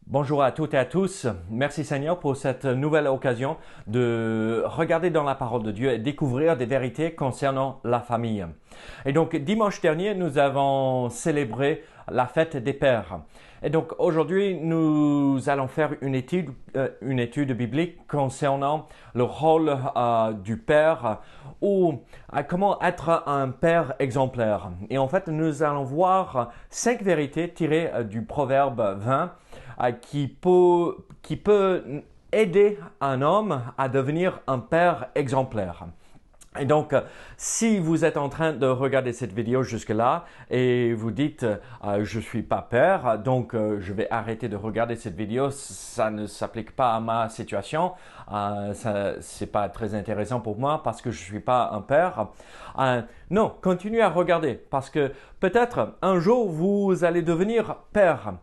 Bonjour à toutes et à tous. Merci Seigneur pour cette nouvelle occasion de regarder dans la parole de Dieu et découvrir des vérités concernant la famille. Et donc dimanche dernier, nous avons célébré la fête des pères. Et donc aujourd'hui, nous allons faire une étude biblique concernant le rôle du père ou comment être un père exemplaire. Et en fait, nous allons voir 5 vérités tirées du Proverbe 20 qui peut aider un homme à devenir un père exemplaire. Et donc, si vous êtes en train de regarder cette vidéo jusque-là et vous dites je suis pas père, donc je vais arrêter de regarder cette vidéo, ça ne s'applique pas à ma situation, c'est pas très intéressant pour moi parce que je suis pas un père. Non, continuez à regarder parce que peut-être un jour vous allez devenir père.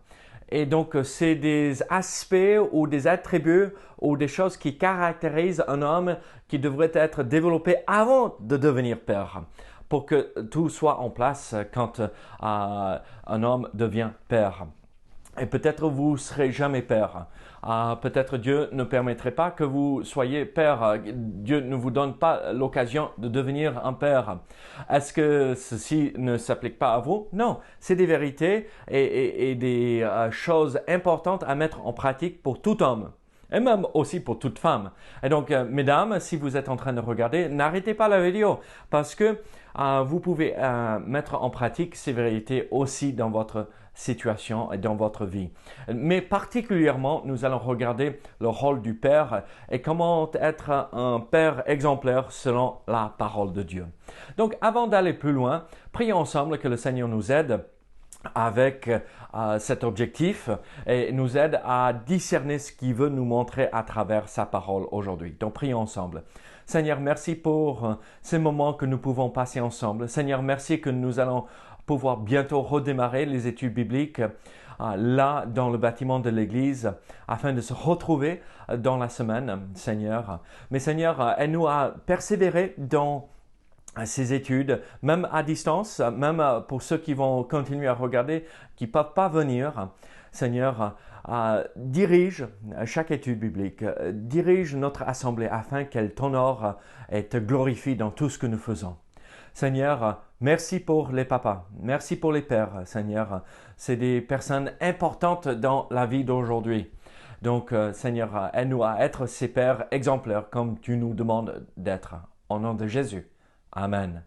Et donc, c'est des aspects ou des attributs ou des choses qui caractérisent un homme qui devraient être développés avant de devenir père pour que tout soit en place quand un homme devient père. Et peut-être vous ne serez jamais père. Peut-être Dieu ne permettrait pas que vous soyez père. Dieu ne vous donne pas l'occasion de devenir un père. Est-ce que ceci ne s'applique pas à vous? Non, c'est des vérités et des choses importantes à mettre en pratique pour tout homme. Et même aussi pour toute femme. Et donc, mesdames, si vous êtes en train de regarder, n'arrêtez pas la vidéo parce que vous pouvez mettre en pratique ces vérités aussi dans votre situation et dans votre vie. Mais particulièrement, nous allons regarder le rôle du père et comment être un père exemplaire selon la parole de Dieu. Donc, avant d'aller plus loin, prions ensemble que le Seigneur nous aide avec cet objectif et nous aide à discerner ce qu'il veut nous montrer à travers sa parole aujourd'hui. Donc, prions ensemble. Seigneur, merci pour ces moments que nous pouvons passer ensemble. Seigneur, merci que nous allons pouvoir bientôt redémarrer les études bibliques là dans le bâtiment de l'Église afin de se retrouver dans la semaine, Seigneur. Mais Seigneur, aide-nous à persévérer dans ces études, même à distance, même pour ceux qui vont continuer à regarder, qui ne peuvent pas venir. Seigneur, dirige chaque étude biblique, dirige notre assemblée afin qu'elle t'honore et te glorifie dans tout ce que nous faisons. Seigneur, merci pour les papas, merci pour les pères, Seigneur. C'est des personnes importantes dans la vie d'aujourd'hui. Donc, Seigneur, aide-nous à être ces pères exemplaires comme tu nous demandes d'être. Au nom de Jésus. Amen.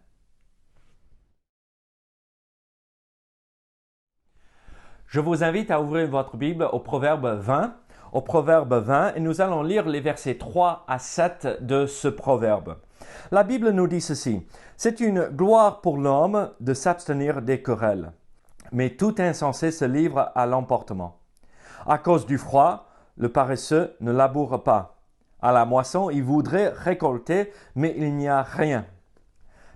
Je vous invite à ouvrir votre Bible au Proverbe 20. Au Proverbe 20, et nous allons lire les versets 3 à 7 de ce proverbe. La Bible nous dit ceci. C'est une gloire pour l'homme de s'abstenir des querelles, mais tout insensé se livre à l'emportement. À cause du froid, le paresseux ne laboure pas. À la moisson, il voudrait récolter, mais il n'y a rien.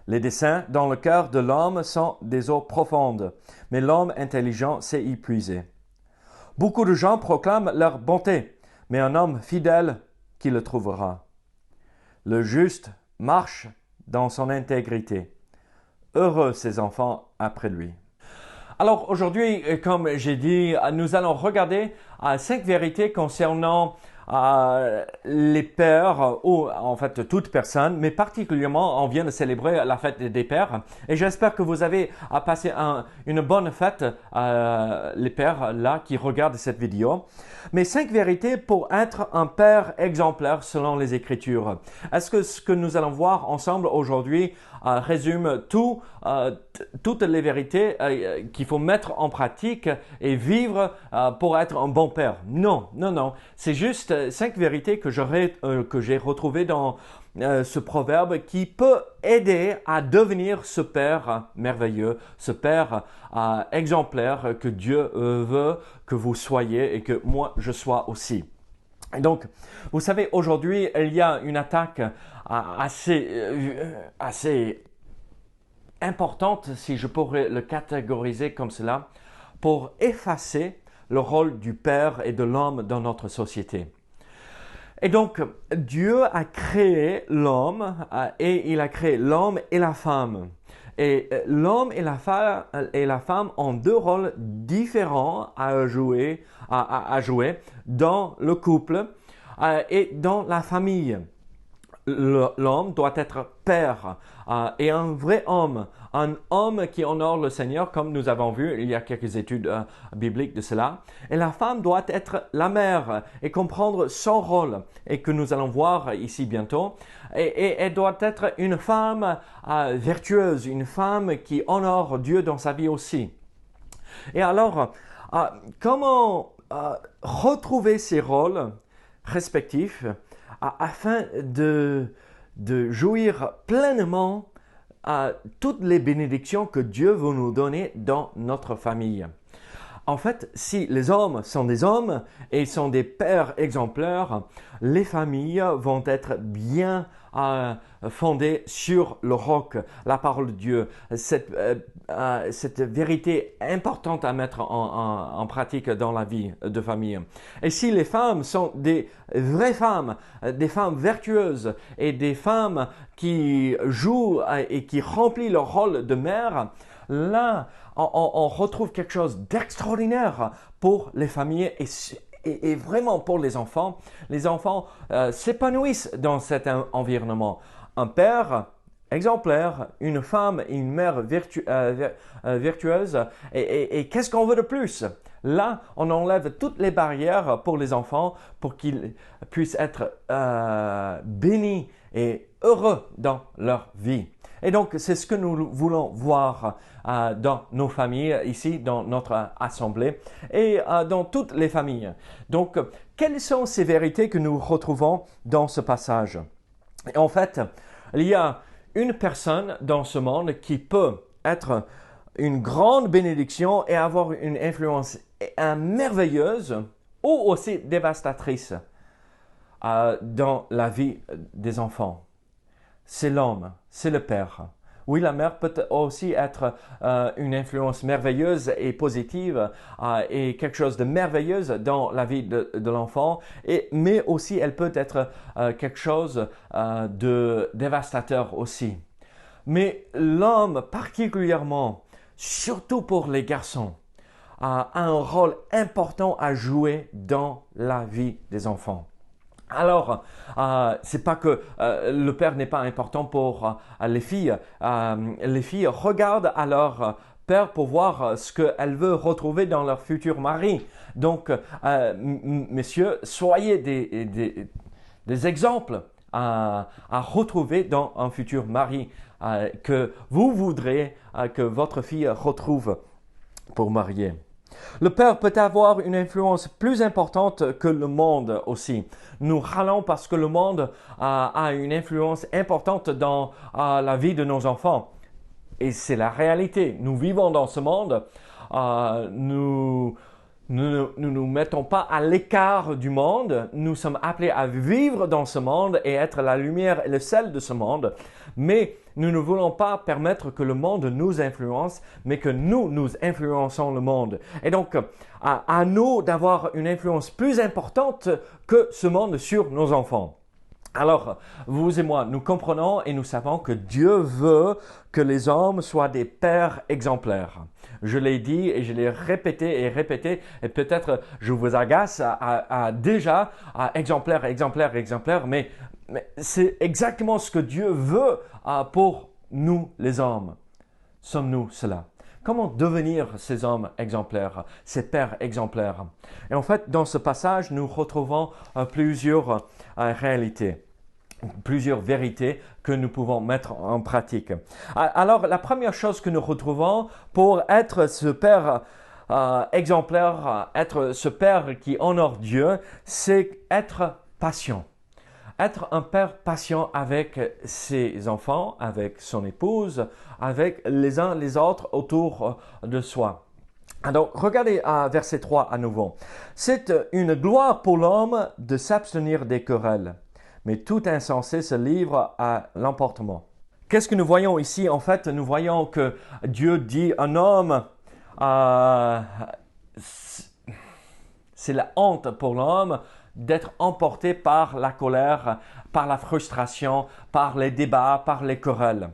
Les desseins dans le cœur de l'homme sont des eaux profondes, mais l'homme intelligent sait y puiser. Beaucoup de gens proclament leur bonté, mais un homme fidèle, qui le trouvera? Le juste marche dans son intégrité. Heureux ses enfants après lui. Alors aujourd'hui, comme j'ai dit, nous allons regarder 5 vérités concernant les pères, ou en fait toute personne, mais particulièrement on vient de célébrer la fête des pères et j'espère que vous avez passé une bonne fête, les pères là qui regardent cette vidéo. Mais 5 vérités pour être un père exemplaire selon les Écritures. Est-ce que ce que nous allons voir ensemble aujourd'hui résume toutes les vérités qu'il faut mettre en pratique et vivre pour être un bon père? Non, non, non. C'est juste 5 vérités que j'ai retrouvées dans ce proverbe qui peut aider à devenir ce père merveilleux, ce père exemplaire que Dieu veut que vous soyez et que moi je sois aussi. Et donc, vous savez, aujourd'hui, il y a une attaque assez importante, si je pourrais le catégoriser comme cela, pour effacer le rôle du père et de l'homme dans notre société. Et donc, Dieu a créé l'homme et il a créé l'homme et la femme. Et l'homme et la femme ont deux rôles différents à jouer dans le couple et dans la famille. L'homme doit être père et un vrai homme, un homme qui honore le Seigneur, comme nous avons vu, il y a quelques études bibliques de cela. Et la femme doit être la mère et comprendre son rôle, et que nous allons voir ici bientôt. Et elle doit être une femme vertueuse, une femme qui honore Dieu dans sa vie aussi. Et alors, comment retrouver ces rôles respectifs afin de jouir pleinement toutes les bénédictions que Dieu veut nous donner dans notre famille. En fait, si les hommes sont des hommes et sont des pères exemplaires, les familles vont être bien fondées sur le roc, la parole de Dieu, cette vérité importante à mettre en pratique dans la vie de famille. Et si les femmes sont des vraies femmes, des femmes vertueuses et des femmes qui jouent et qui remplissent leur rôle de mère, là, on retrouve quelque chose d'extraordinaire pour les familles et vraiment pour les enfants. Les enfants s'épanouissent dans cet environnement. Un père exemplaire, une femme et une mère vertueuse. Et qu'est-ce qu'on veut de plus? Là, on enlève toutes les barrières pour les enfants pour qu'ils puissent être bénis et heureux dans leur vie. Et donc, c'est ce que nous voulons voir dans nos familles, ici, dans notre assemblée et dans toutes les familles. Donc, quelles sont ces vérités que nous retrouvons dans ce passage? Et en fait, il y a une personne dans ce monde qui peut être une grande bénédiction et avoir une influence merveilleuse ou aussi dévastatrice dans la vie des enfants. C'est l'homme, c'est le père. Oui, la mère peut aussi être une influence merveilleuse et positive et quelque chose de merveilleux dans la vie de l'enfant, mais aussi elle peut être quelque chose de dévastateur aussi. Mais l'homme particulièrement, surtout pour les garçons, a un rôle important à jouer dans la vie des enfants. Alors, c'est pas que le père n'est pas important pour les filles. Les filles regardent à leur père pour voir ce qu'elles veulent retrouver dans leur futur mari. Donc, messieurs, soyez des exemples à retrouver dans un futur mari que vous voudrez que votre fille retrouve pour marier. Le père peut avoir une influence plus importante que le monde aussi. Nous râlons parce que le monde a une influence importante dans la vie de nos enfants. Et c'est la réalité. Nous vivons dans ce monde. Nous nous mettons pas à l'écart du monde. Nous sommes appelés à vivre dans ce monde et être la lumière et le sel de ce monde. Mais nous ne voulons pas permettre que le monde nous influence, mais que nous influençons le monde. Et donc, à nous d'avoir une influence plus importante que ce monde sur nos enfants. Alors, vous et moi, nous comprenons et nous savons que Dieu veut que les hommes soient des pères exemplaires. Je l'ai dit et je l'ai répété et peut-être je vous agace déjà à exemplaire, mais c'est exactement ce que Dieu veut pour nous les hommes. Sommes-nous cela? Comment devenir ces hommes exemplaires, ces pères exemplaires? Et en fait, dans ce passage, nous retrouvons plusieurs réalités, plusieurs vérités que nous pouvons mettre en pratique. Alors, la première chose que nous retrouvons pour être ce père exemplaire, être ce père qui honore Dieu, c'est être patient. Être un père patient avec ses enfants, avec son épouse, avec les uns les autres autour de soi. Alors, regardez verset 3 à nouveau. C'est une gloire pour l'homme de s'abstenir des querelles, mais tout insensé se livre à l'emportement. Qu'est-ce que nous voyons ici? En fait, nous voyons que Dieu dit un homme, c'est la honte pour l'homme d'être emporté par la colère, par la frustration, par les débats, par les querelles.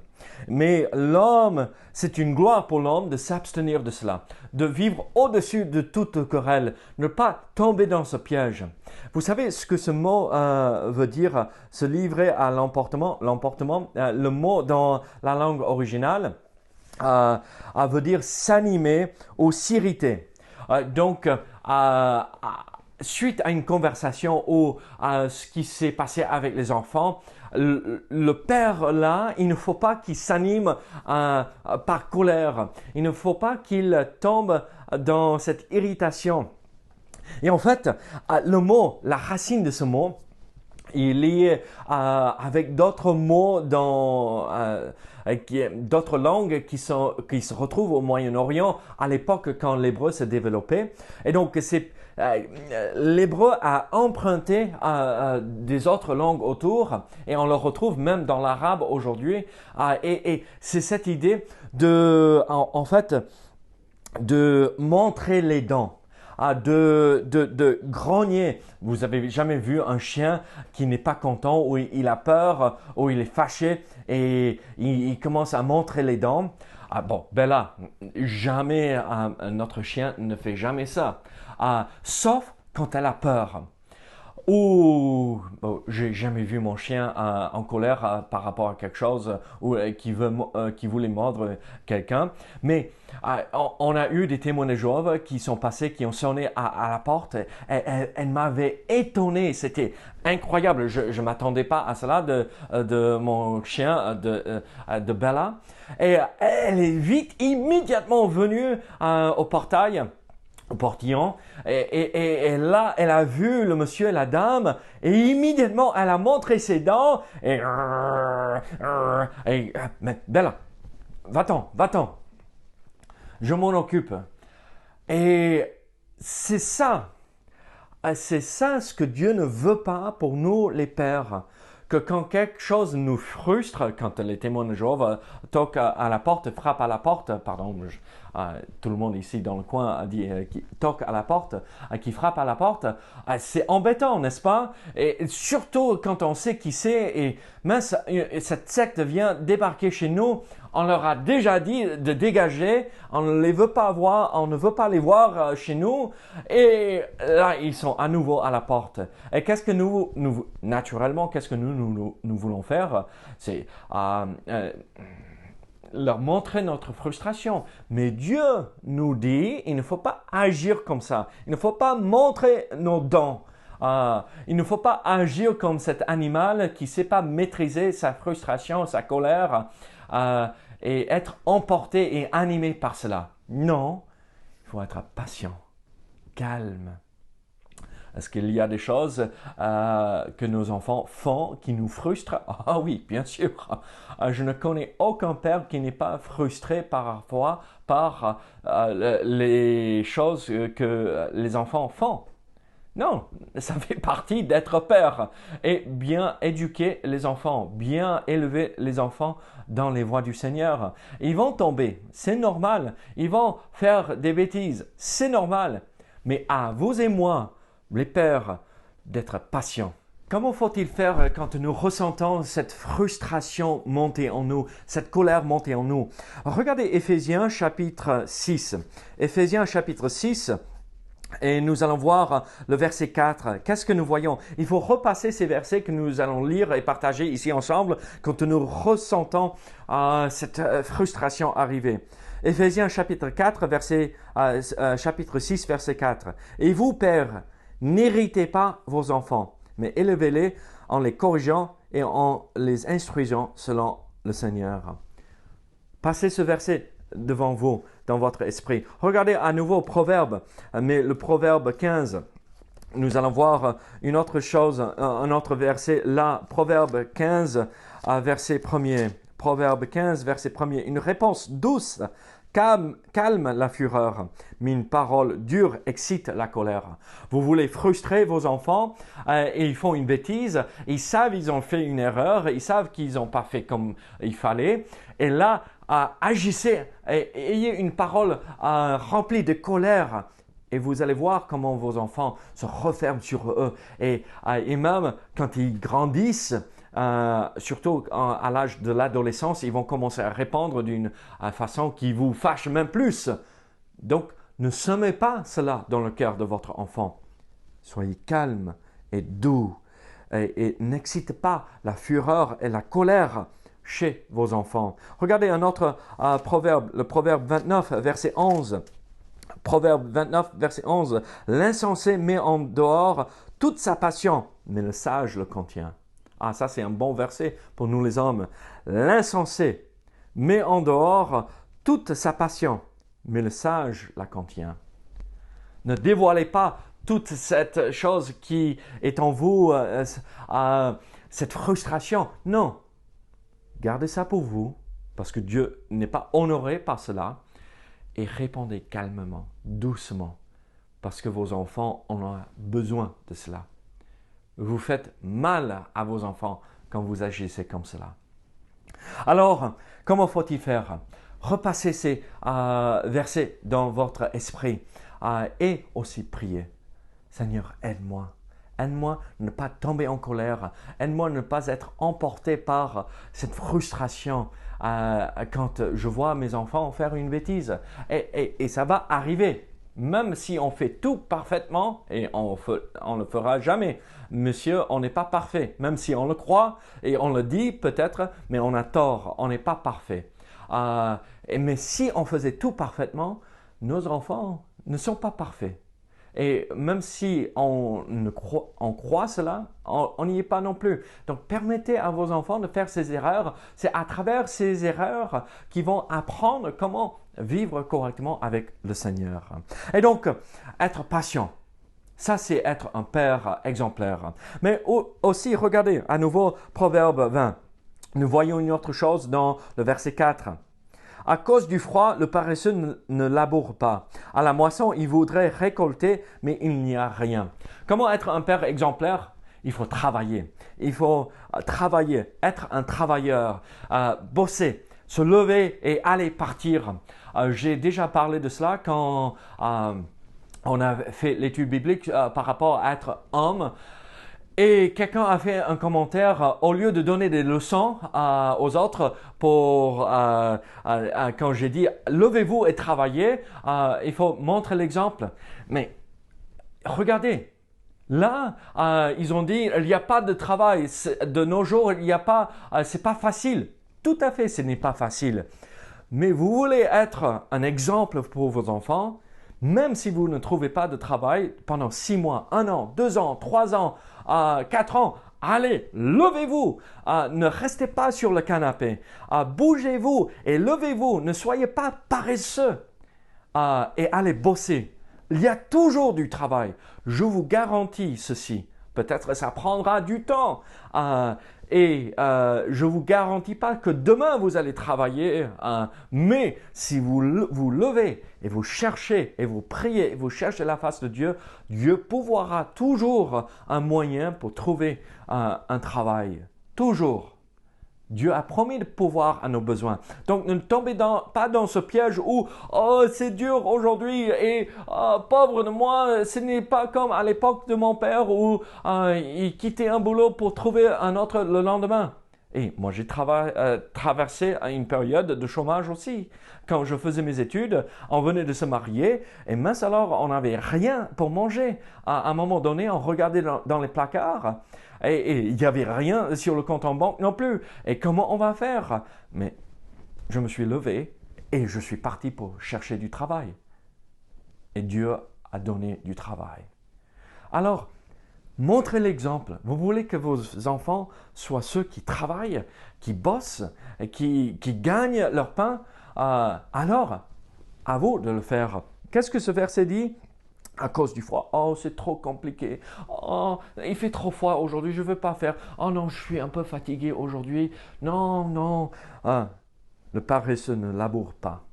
Mais l'homme, c'est une gloire pour l'homme de s'abstenir de cela, de vivre au-dessus de toute querelle, ne pas tomber dans ce piège. Vous savez ce que ce mot veut dire, se livrer à l'emportement, le mot dans la langue originale veut dire s'animer ou s'irriter. Suite à une conversation ou à ce qui s'est passé avec les enfants, le père là, il ne faut pas qu'il s'anime par colère. Il ne faut pas qu'il tombe dans cette irritation. Et en fait, le mot, la racine de ce mot, il est lié avec d'autres mots d'autres langues qui se retrouvent au Moyen-Orient à l'époque quand l'hébreu s'est développé. Et donc, l'hébreu a emprunté des autres langues autour et on le retrouve même dans l'arabe aujourd'hui. Et c'est cette idée de montrer les dents. De grogner. Vous avez jamais vu un chien qui n'est pas content, ou il a peur, ou il est fâché et il commence à montrer les dents. Bon, Bella, jamais notre chien ne fait jamais ça. Sauf quand elle a peur. Ou j'ai jamais vu mon chien en colère par rapport à quelque chose ou qui voulait mordre quelqu'un. Mais on a eu des témoins de Jéhovah qui sont passés, qui ont sonné à la porte. Elle m'avait étonné. C'était incroyable. Je ne m'attendais pas à cela de mon chien, de Bella. Et elle est immédiatement venue au portail. Au portillon, et là, elle a vu le monsieur et la dame, et immédiatement, elle a montré ses dents, mais Bella, va-t'en, je m'en occupe. Et c'est ça ce que Dieu ne veut pas pour nous, les pères. Que quand quelque chose nous frustre, quand les témoins de Jéhovah toquent à la porte, frappent à la porte, tout le monde ici dans le coin dit qui toque à la porte, qui frappe à la porte, c'est embêtant, n'est-ce pas? Et surtout quand on sait qui c'est, et mince, cette secte vient débarquer chez nous, on leur a déjà dit de dégager, on ne les veut pas voir, on ne veut pas les voir chez nous, et là ils sont à nouveau à la porte. Et qu'est-ce que naturellement, qu'est-ce que nous voulons faire? C'est leur montrer notre frustration. Mais Dieu nous dit, il ne faut pas agir comme ça. Il ne faut pas montrer nos dents. Il ne faut pas agir comme cet animal qui ne sait pas maîtriser sa frustration, sa colère, et être emporté et animé par cela. Non, il faut être patient, calme. Est-ce qu'il y a des choses que nos enfants font qui nous frustrent? Ah oui, bien sûr. Je ne connais aucun père qui n'est pas frustré parfois par les choses que les enfants font. Non, ça fait partie d'être père et bien éduquer les enfants, bien élever les enfants dans les voies du Seigneur. Ils vont tomber, c'est normal. Ils vont faire des bêtises, c'est normal. Mais à vous et moi, les pères, d'être patients. Comment faut-il faire quand nous ressentons cette frustration monter en nous, cette colère monter en nous? Regardez Éphésiens chapitre 6. Éphésiens chapitre 6. Et nous allons voir le verset 4. Qu'est-ce que nous voyons? Il faut repasser ces versets que nous allons lire et partager ici ensemble quand nous ressentons cette frustration arriver. Éphésiens chapitre 4, chapitre 6, verset 4. Et vous, pères, n'héritez pas vos enfants, mais élevez-les en les corrigeant et en les instruisant selon le Seigneur. Passez ce verset devant vous, dans votre esprit. Regardez à nouveau Proverbe, mais le Proverbe 15. Nous allons voir une autre chose, un autre verset là. Proverbe 15, verset 1er. Proverbe 15, verset 1er. Une réponse douce calme la fureur, mais une parole dure excite la colère. Vous voulez frustrer vos enfants et ils font une bêtise, ils savent qu'ils ont fait une erreur, ils savent qu'ils n'ont pas fait comme il fallait, et là, agissez, et ayez une parole remplie de colère, Et vous allez voir comment vos enfants se referment sur eux. Et même quand ils grandissent, surtout à l'âge de l'adolescence, ils vont commencer à répondre d'une façon qui vous fâche même plus. Donc, ne semez pas cela dans le cœur de votre enfant. Soyez calme et doux et n'excitez pas la fureur et la colère chez vos enfants. Regardez un autre proverbe, le proverbe 29, verset 11. Proverbe 29, verset 11. L'insensé met en dehors toute sa passion, mais le sage le contient. Ah, ça c'est un bon verset pour nous les hommes. L'insensé met en dehors toute sa passion, mais le sage la contient. Ne dévoilez pas toute cette chose qui est en vous, cette frustration. Non. Gardez ça pour vous, parce que Dieu n'est pas honoré par cela. Et répondez calmement, doucement, parce que vos enfants en ont besoin de cela. Vous faites mal à vos enfants quand vous agissez comme cela. Alors, comment faut-il faire? Repassez ces versets dans votre esprit et aussi prier. Seigneur, aide-moi. Aide-moi à ne pas tomber en colère. Aide-moi à ne pas être emporté par cette frustration quand je vois mes enfants faire une bêtise. Et ça va arriver. Même si on fait tout parfaitement, et on ne le fera jamais. Monsieur, on n'est pas parfait. Même si on le croit et on le dit peut-être, mais on a tort. On n'est pas parfait. Mais si on faisait tout parfaitement, nos enfants ne sont pas parfaits. Et même si on croit cela, on n'y est pas non plus. Donc, permettez à vos enfants de faire ces erreurs. C'est à travers ces erreurs qu'ils vont apprendre comment vivre correctement avec le Seigneur. Et donc, être patient. Ça, c'est être un père exemplaire. Mais aussi, regardez, à nouveau, Proverbe 20. Nous voyons une autre chose dans le verset 4. À cause du froid, le paresseux ne laboure pas. À la moisson, il voudrait récolter, mais il n'y a rien. Comment être un père exemplaire? Il faut travailler. Il faut travailler, être un travailleur, bosser, se lever et aller partir. J'ai déjà parlé de cela quand on a fait l'étude biblique par rapport à être homme. Et quelqu'un a fait un commentaire, au lieu de donner des leçons aux autres pour, quand j'ai dit « levez-vous et travaillez », il faut montrer l'exemple. Mais regardez, là, ils ont dit « il n'y a pas de travail, de nos jours, il n'y a pas, c'est pas facile ». Tout à fait, ce n'est pas facile. Mais vous voulez être un exemple pour vos enfants, même si vous ne trouvez pas de travail pendant 6 mois, 1 an, 2 ans, 3 ans, 4 ans, allez, levez-vous, ne restez pas sur le canapé, bougez-vous et levez-vous, ne soyez pas paresseux et allez bosser. Il y a toujours du travail, je vous garantis ceci. Peut-être ça prendra du temps et je ne vous garantis pas que demain vous allez travailler, mais si vous vous levez et vous cherchez et vous priez et vous cherchez la face de Dieu, Dieu pourvoira toujours un moyen pour trouver un travail. Toujours. Dieu a promis de pourvoir à nos besoins. Donc ne tombez pas dans ce piège où « Oh, c'est dur aujourd'hui et pauvre de moi, ce n'est pas comme à l'époque de mon père où il quittait un boulot pour trouver un autre le lendemain. » Et moi, j'ai traversé une période de chômage aussi. Quand je faisais mes études, on venait de se marier et mince alors, on n'avait rien pour manger. À un moment donné, on regardait dans les placards et il n'y avait rien sur le compte en banque non plus. Et comment on va faire? Mais je me suis levé et je suis parti pour chercher du travail. Et Dieu a donné du travail. Alors, montrez l'exemple. Vous voulez que vos enfants soient ceux qui travaillent, qui bossent, et qui gagnent leur pain. Alors, à vous de le faire. Qu'est-ce que ce verset dit? À cause du froid. Oh, c'est trop compliqué. Oh, il fait trop froid aujourd'hui, je ne veux pas faire. Oh non, je suis un peu fatigué aujourd'hui. Non, non. Le paresseux ne laboure pas.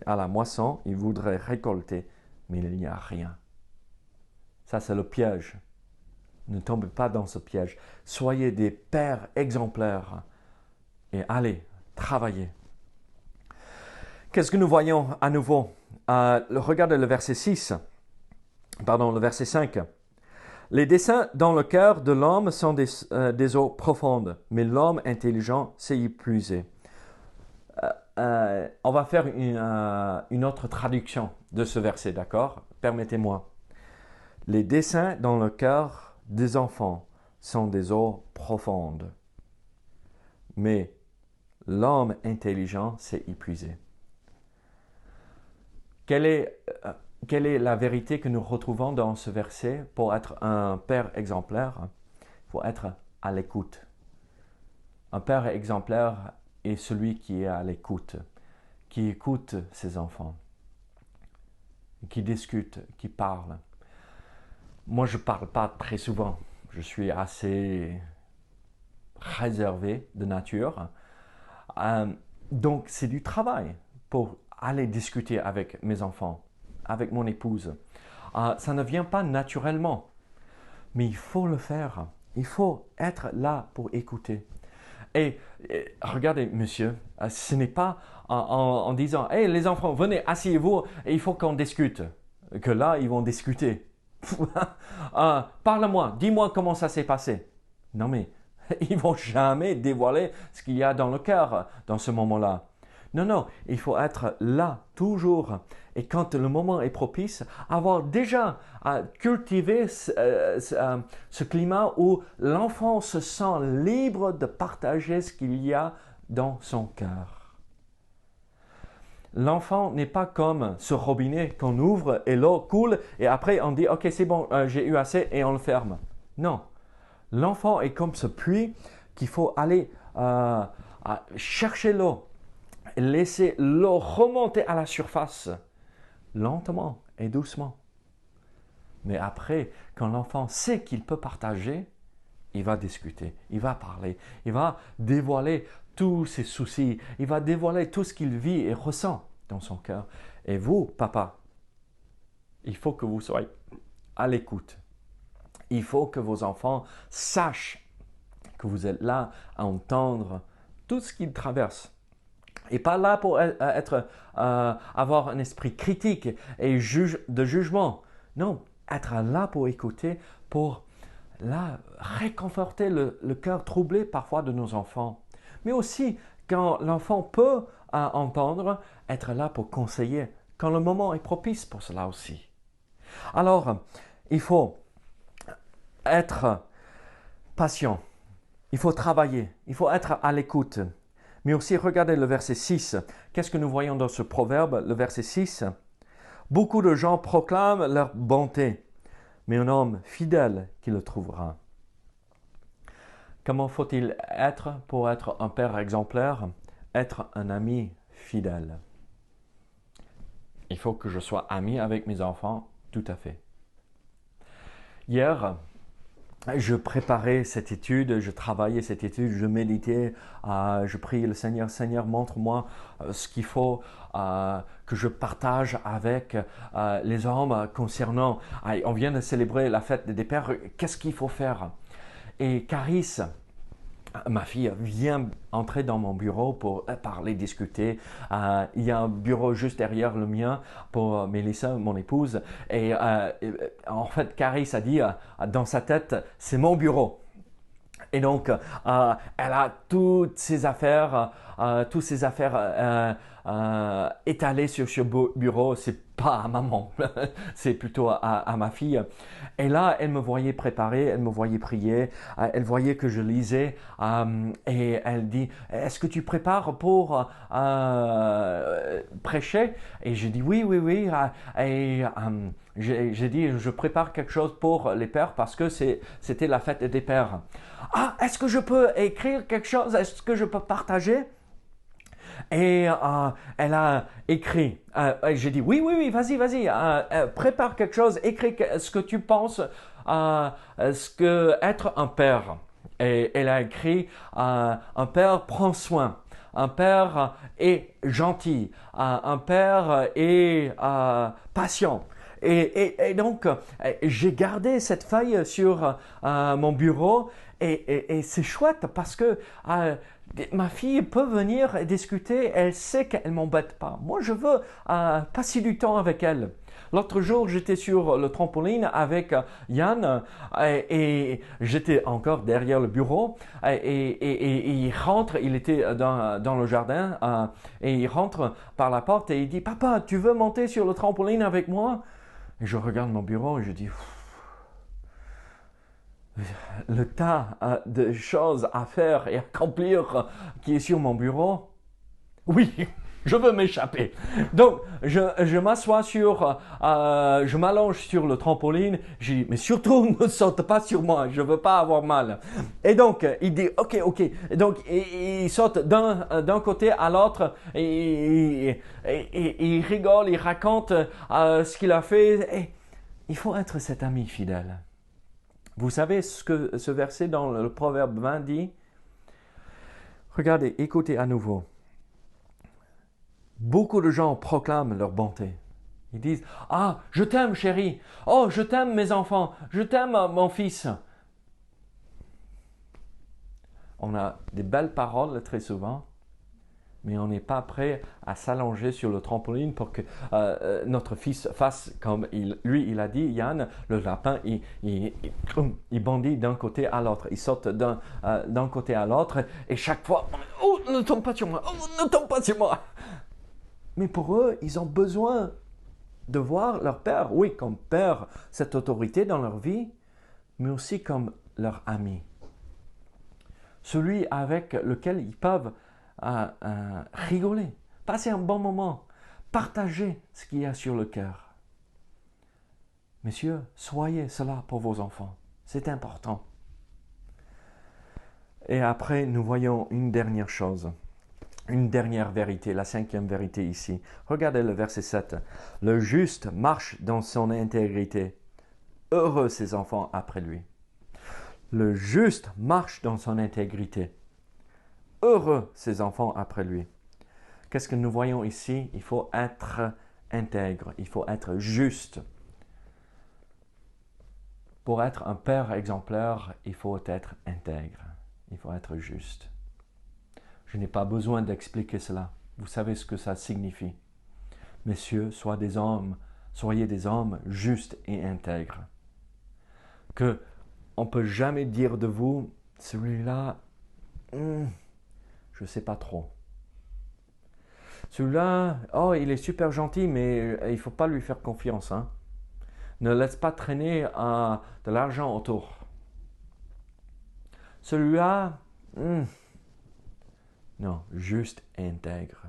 À la moisson, il voudrait récolter, mais il n'y a rien. Ça, c'est le piège. Ne tombez pas dans ce piège. Soyez des pères exemplaires et allez, travailler. Qu'est-ce que nous voyons à nouveau Regardez le verset 6, pardon, le verset 5. Les desseins dans le cœur de l'homme sont des eaux profondes, mais l'homme intelligent s'est épuisé. On va faire une autre traduction de ce verset, d'accord? Permettez-moi. Les desseins dans le cœur des enfants sont des eaux profondes, mais l'homme intelligent s'est épuisé. Quelle est la vérité que nous retrouvons dans ce verset? Pour être un père exemplaire, il faut être à l'écoute. Un père exemplaire est celui qui est à l'écoute, qui écoute ses enfants, qui discute, qui parle. Moi, je ne parle pas très souvent. Je suis assez réservé de nature. Donc, c'est du travail pour aller discuter avec mes enfants, avec mon épouse. Ça ne vient pas naturellement, mais il faut le faire. Il faut être là pour écouter. Et regardez, monsieur, ce n'est pas en disant « Hey, les enfants, venez, asseyez-vous, et il faut qu'on discute », que là, ils vont discuter. Parle-moi, dis-moi comment ça s'est passé. Non, mais ils ne vont jamais dévoiler ce qu'il y a dans le cœur dans ce moment-là. Non, non, il faut être là, toujours. Et quand le moment est propice, avoir déjà cultivé ce climat où l'enfant se sent libre de partager ce qu'il y a dans son cœur. L'enfant n'est pas comme ce robinet qu'on ouvre et l'eau coule et après on dit « Ok, c'est bon, j'ai eu assez » et on le ferme. Non, l'enfant est comme ce puits qu'il faut aller chercher l'eau. Laisser l'eau remonter à la surface, lentement et doucement. Mais après, quand l'enfant sait qu'il peut partager, il va discuter, il va parler, il va dévoiler tous ses soucis, il va dévoiler tout ce qu'il vit et ressent dans son cœur. Et vous, papa, il faut que vous soyez à l'écoute. Il faut que vos enfants sachent que vous êtes là à entendre tout ce qu'ils traversent. Et pas là pour avoir un esprit critique et de jugement. Non, être là pour écouter, pour là réconforter le cœur troublé parfois de nos enfants. Mais aussi, quand l'enfant peut entendre, être là pour conseiller, quand le moment est propice pour cela aussi. Alors, il faut être patient, il faut travailler, il faut être à l'écoute. Mais aussi, regardez le verset 6. Qu'est-ce que nous voyons dans ce proverbe, le verset 6? Beaucoup de gens proclament leur bonté, mais un homme fidèle qui le trouvera. Comment faut-il être pour être un père exemplaire? Être un ami fidèle. Il faut que je sois ami avec mes enfants, tout à fait. Hier, je préparais cette étude, je travaillais cette étude, je méditais, je priais le Seigneur, Seigneur, montre-moi ce qu'il faut que je partage avec les hommes concernant, on vient de célébrer la fête des pères, qu'est-ce qu'il faut faire? Et Caris, ma fille, vient entrer dans mon bureau pour parler, discuter. Il y a un bureau juste derrière le mien pour Mélissa, mon épouse. Et en fait, Caris a dit dans sa tête, c'est mon bureau. Et donc, elle a toutes ses affaires étalées sur ce bureau. C'est pas à maman, c'est plutôt à ma fille. Et là, elle me voyait préparer, elle me voyait prier, elle voyait que je lisais et elle dit « Est-ce que tu prépares pour prêcher ?» Et j'ai dit « Oui, oui, oui. » Et j'ai dit « Je prépare quelque chose pour les pères parce que c'était la fête des pères. » « Ah, est-ce que je peux écrire quelque chose? Est-ce que je peux partager? » Et elle a écrit. J'ai dit oui, oui, oui, vas-y, vas-y, prépare quelque chose, écris ce que tu penses, ce que être un père. Et elle a écrit un père prend soin, un père est gentil, un père est patient. Et donc, j'ai gardé cette feuille sur mon bureau et c'est chouette parce que Ma fille peut venir et discuter, elle sait qu'elle ne m'embête pas. Moi, je veux passer du temps avec elle. L'autre jour, j'étais sur le trampoline avec Yann et j'étais encore derrière le bureau et il rentre, il était dans le jardin et il rentre par la porte et il dit « Papa, tu veux monter sur le trampoline avec moi ?» Et je regarde mon bureau et je dis le tas de choses à faire et accomplir qui est sur mon bureau. Oui, je veux m'échapper. Donc, je m'assois je m'allonge sur le trampoline. Je dis, mais surtout, ne saute pas sur moi. Je veux pas avoir mal. Et donc, il dit, ok. Et donc, il saute d'un côté à l'autre et il rigole, il raconte ce qu'il a fait. Et il faut être cet ami fidèle. Vous savez ce que ce verset dans le Proverbe 20 dit? Regardez, écoutez à nouveau. Beaucoup de gens proclament leur bonté. Ils disent « Ah, je t'aime chérie. Oh, je t'aime mes enfants. Je t'aime mon fils. » On a des belles paroles très souvent, mais on n'est pas prêt à s'allonger sur le trampoline pour que notre fils fasse comme lui il a dit, Yann, le lapin, il bondit d'un côté à l'autre, il saute d'un côté à l'autre et chaque fois, oh, ne tombe pas sur moi, oh, ne tombe pas sur moi. Mais pour eux, ils ont besoin de voir leur père, oui, comme père, cette autorité dans leur vie, mais aussi comme leur ami. Celui avec lequel ils peuvent rigoler, passer un bon moment, partager ce qu'il y a sur le cœur. Messieurs, soyez cela pour vos enfants. C'est important. Et après, nous voyons une dernière chose, une dernière vérité, la 5e vérité ici. Regardez le verset 7. Le juste marche dans son intégrité. Heureux ses enfants après lui. Le juste marche dans son intégrité. Heureux ses enfants après lui. Qu'est-ce que nous voyons ici? Il faut être intègre, il faut être juste. Pour être un père exemplaire, il faut être intègre, il faut être juste. Je n'ai pas besoin d'expliquer cela. Vous savez ce que ça signifie. Messieurs, soyez des hommes justes et intègres. Que on ne peut jamais dire de vous, celui-là, je ne sais pas trop. Celui-là, oh, il est super gentil, mais il ne faut pas lui faire confiance. Hein. Ne laisse pas traîner de l'argent autour. Celui-là, non, juste et intègre.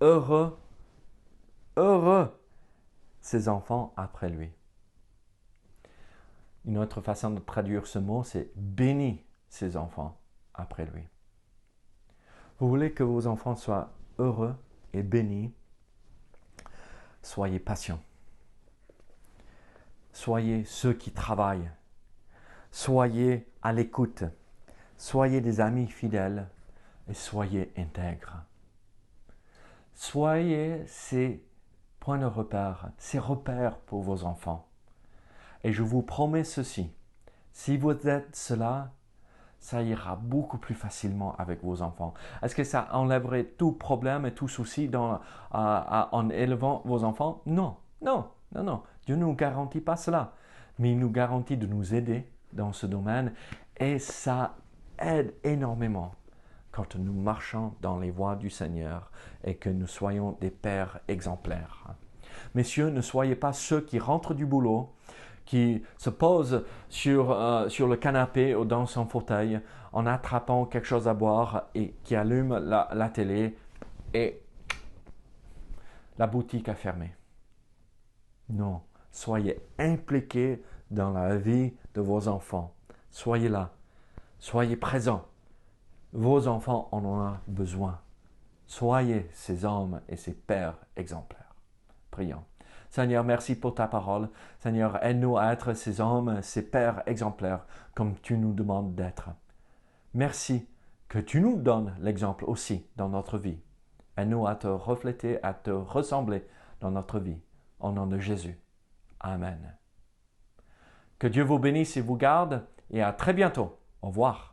Heureux ses enfants après lui. Une autre façon de traduire ce mot, c'est béni ses enfants après lui. Vous voulez que vos enfants soient heureux et bénis, soyez patients. Soyez ceux qui travaillent. Soyez à l'écoute. Soyez des amis fidèles et soyez intègres. Soyez ces points de repère, ces repères pour vos enfants. Et je vous promets ceci, si vous êtes cela, ça ira beaucoup plus facilement avec vos enfants. Est-ce que ça enlèverait tout problème et tout souci en élevant vos enfants? Non. Dieu ne nous garantit pas cela, mais il nous garantit de nous aider dans ce domaine et ça aide énormément quand nous marchons dans les voies du Seigneur et que nous soyons des pères exemplaires. Messieurs, ne soyez pas ceux qui rentrent du boulot, qui se posent sur le canapé ou dans son fauteuil en attrapant quelque chose à boire et qui allument la télé et la boutique a fermé. Non, soyez impliqués dans la vie de vos enfants. Soyez là, soyez présents. Vos enfants en ont besoin. Soyez ces hommes et ces pères exemplaires. Prions. Seigneur, merci pour ta parole. Seigneur, aide-nous à être ces hommes, ces pères exemplaires, comme tu nous demandes d'être. Merci que tu nous donnes l'exemple aussi dans notre vie. Aide-nous à te refléter, à te ressembler dans notre vie. Au nom de Jésus. Amen. Que Dieu vous bénisse et vous garde et à très bientôt. Au revoir.